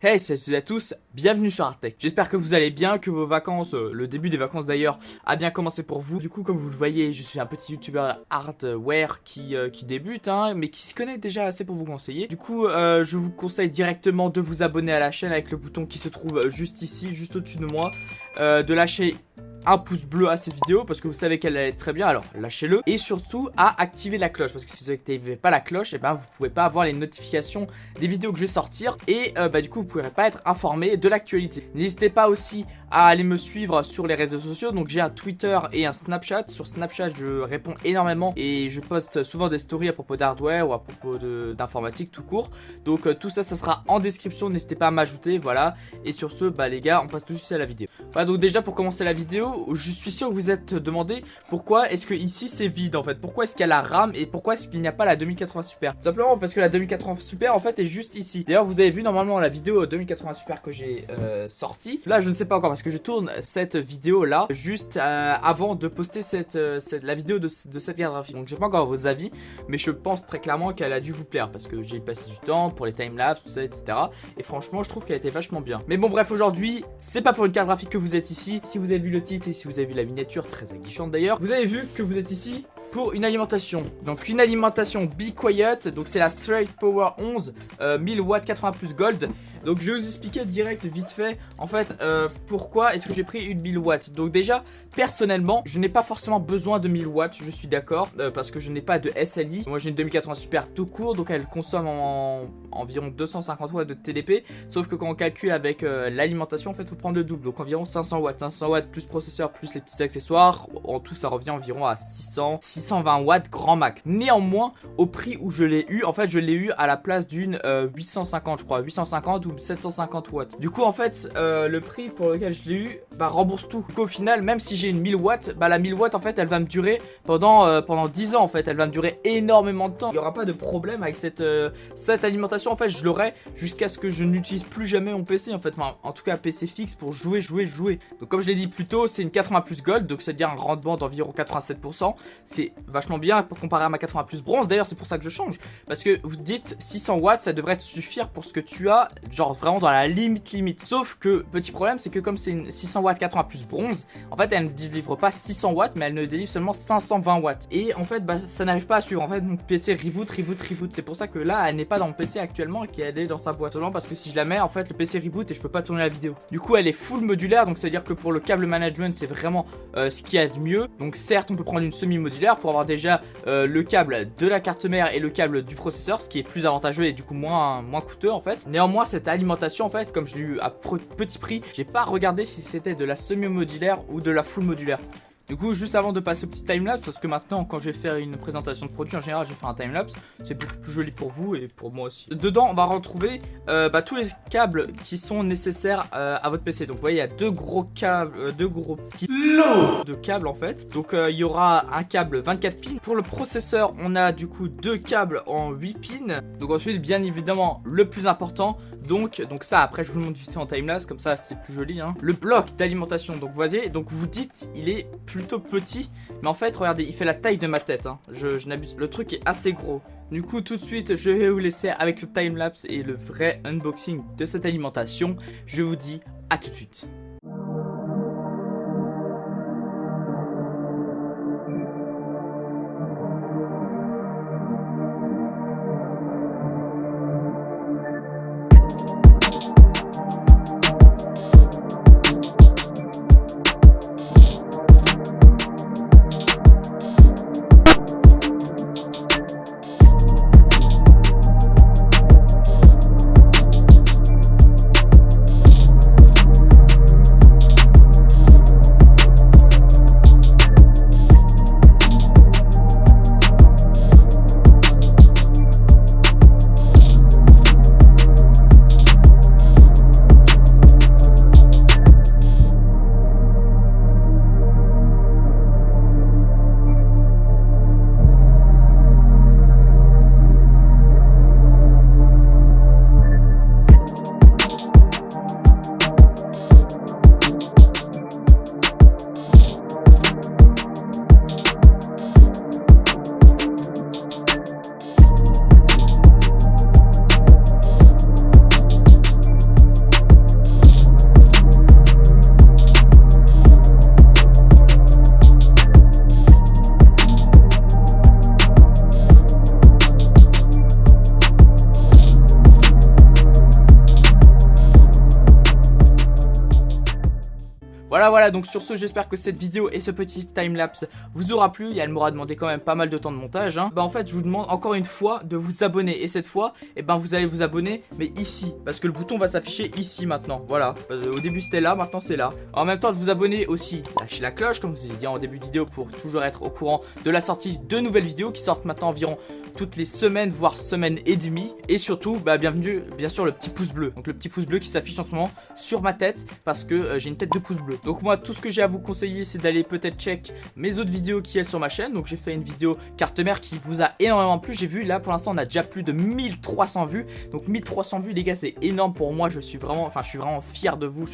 Hey, salut à tous, bienvenue sur Artech. J'espère que vous allez bien, que vos vacances, le début des vacances d'ailleurs, a bien commencé pour vous. Du coup, comme vous le voyez, je suis un petit youtubeur hardware qui débute, mais qui se connaît déjà assez pour vous conseiller. Du coup, je vous conseille directement de vous abonner à la chaîne avec le bouton qui se trouve juste ici, juste au-dessus de moi, de lâcher un pouce bleu à cette vidéo parce que vous savez qu'elle est très bien, alors lâchez-le, et surtout à activer la cloche parce que si vous n'activez pas la cloche, et ben vous pouvez pas avoir les notifications des vidéos que je vais sortir et du coup vous pourrez pas être informé de l'actualité. N'hésitez pas aussi à aller me suivre sur les réseaux sociaux, donc j'ai un Twitter et un Snapchat. Sur Snapchat je réponds énormément et je poste souvent des stories à propos d'hardware ou à propos d'informatique tout court, donc tout ça sera en description, n'hésitez pas à m'ajouter, voilà. Et sur ce, les gars, on passe tout de suite à la vidéo. Voilà, donc déjà pour commencer la vidéo, je suis sûr que vous êtes demandé pourquoi est-ce que ici c'est vide en fait, pourquoi est-ce qu'il y a la RAM et pourquoi est-ce qu'il n'y a pas la 2080 Super. Tout simplement parce que la 2080 Super en fait est juste ici. D'ailleurs vous avez vu normalement la vidéo 2080 Super que j'ai sortie. Là je ne sais pas encore parce que je tourne cette vidéo là juste avant de poster la vidéo de cette carte graphique. Donc j'ai pas encore vos avis, mais je pense très clairement qu'elle a dû vous plaire parce que j'ai passé du temps pour les timelapses, tout ça, etc. Et franchement je trouve qu'elle était vachement bien. Mais bon bref, aujourd'hui c'est pas pour une carte graphique que vous êtes ici. Si vous avez vu le titre et si vous avez vu la miniature très aguichante d'ailleurs, vous avez vu que vous êtes ici pour une alimentation. Donc une alimentation Be Quiet, donc c'est la Straight Power 11 1000 watts 80 plus gold. Donc je vais vous expliquer direct vite fait en fait pourquoi est-ce que j'ai pris une 1000 watts. Donc déjà personnellement je n'ai pas forcément besoin de 1000 watts, je suis d'accord, parce que je n'ai pas de SLI. Moi j'ai une 2080 Super tout court, donc elle consomme environ 250 watts de TDP. Sauf que quand on calcule avec l'alimentation en fait il faut prendre le double, donc environ 500 watts. 500 watts plus processeur plus les petits accessoires, en tout ça revient environ à 620 watts grand max. Néanmoins au prix où je l'ai eu, en fait je l'ai eu à la place d'une 850 je crois, 850 ou 750 watts. Du coup en fait le prix pour lequel je l'ai eu rembourse tout. Du coup, au final même si j'ai une 1000 watts, la 1000 watts en fait elle va me durer pendant 10 ans en fait, elle va me durer énormément de temps. Il n'y aura pas de problème avec cette alimentation en fait, je l'aurai jusqu'à ce que je n'utilise plus jamais mon PC en fait, enfin, en tout cas PC fixe pour jouer. Donc comme je l'ai dit plus tôt, c'est une 80 plus gold, donc c'est à dire un rendement d'environ 87%. C'est vachement bien pour comparer à ma 80 plus bronze. D'ailleurs c'est pour ça que je change, parce que vous dites 600 watts ça devrait te suffire pour ce que tu as, genre vraiment dans la limite. Sauf que petit problème c'est que comme c'est une 600 watts 80 plus bronze, en fait elle ne délivre pas 600 watts mais elle ne délivre seulement 520 watts. Et en fait ça n'arrive pas à suivre. En fait mon PC reboot. C'est pour ça que là elle n'est pas dans mon PC actuellement et qu'elle est dans sa boîte. Seulement parce que si je la mets en fait le PC reboot et je peux pas tourner la vidéo. Du coup elle est full modulaire, donc c'est à dire que pour le câble management c'est vraiment ce qu'il y a de mieux. Donc certes on peut prendre une semi-modulaire pour avoir déjà le câble de la carte mère et le câble du processeur, ce qui est plus avantageux et du coup moins coûteux en fait. Néanmoins cette alimentation en fait, comme je l'ai eu à petit prix, j'ai pas regardé si c'était de la semi-modulaire ou de la full modulaire. Du coup juste avant de passer au petit timelapse, parce que maintenant quand je vais faire une présentation de produit en général je vais faire un timelapse, c'est plus joli pour vous et pour moi aussi. Dedans on va retrouver tous les câbles qui sont nécessaires à votre PC. Donc vous voyez il y a deux gros câbles, deux gros petits lots de câbles en fait. Donc il y aura un câble 24 pins. Pour le processeur on a du coup deux câbles en 8 pins. Donc ensuite bien évidemment le plus important, donc ça après je vous le montre vite fait en timelapse, comme ça c'est plus joli le bloc d'alimentation. Donc vous voyez, donc vous dites il est plutôt petit, mais en fait regardez il fait la taille de ma tête je n'abuse, le truc est assez gros. Du coup tout de suite je vais vous laisser avec le timelapse et le vrai unboxing de cette alimentation. Je vous dis à tout de suite. Voilà, donc sur ce, j'espère que cette vidéo et ce petit timelapse vous aura plu. Et elle m'aura demandé quand même pas mal de temps de montage, hein. Bah en fait, je vous demande encore une fois de vous abonner. Et cette fois, eh ben vous allez vous abonner, mais ici, parce que le bouton va s'afficher ici maintenant. Voilà, au début c'était là, maintenant c'est là. En même temps de vous abonner aussi, lâchez la cloche comme je vous ai dit en début de vidéo pour toujours être au courant de la sortie de nouvelles vidéos qui sortent maintenant environ toutes les semaines, voire semaine et demie. Et surtout, bah bienvenue, bien sûr, le petit pouce bleu. Donc le petit pouce bleu qui s'affiche en ce moment sur ma tête parce que j'ai une tête de pouce bleu. Donc moi, tout ce que j'ai à vous conseiller, c'est d'aller peut-être check mes autres vidéos qui sont sur ma chaîne. Donc j'ai fait une vidéo carte mère qui vous a énormément plu. J'ai vu là pour l'instant on a déjà plus de 1300 vues. Donc 1300 vues les gars, c'est énorme pour moi. Je suis vraiment fier de vous. Je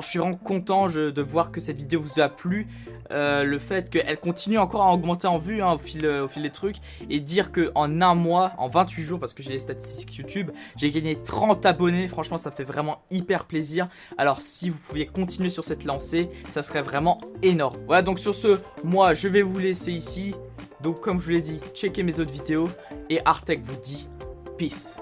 suis vraiment content de voir que cette vidéo vous a plu. Le fait qu'elle continue encore à augmenter en vues hein, au fil des trucs. Et dire que en un mois, en 28 jours, parce que j'ai les statistiques YouTube, j'ai gagné 30 abonnés. Franchement ça me fait vraiment hyper plaisir. Alors si vous pouviez continuer sur cette lancée, ça serait vraiment énorme. Voilà, donc sur ce, moi je vais vous laisser ici. Donc comme je vous l'ai dit, checkez mes autres vidéos. Et Artec vous dit peace.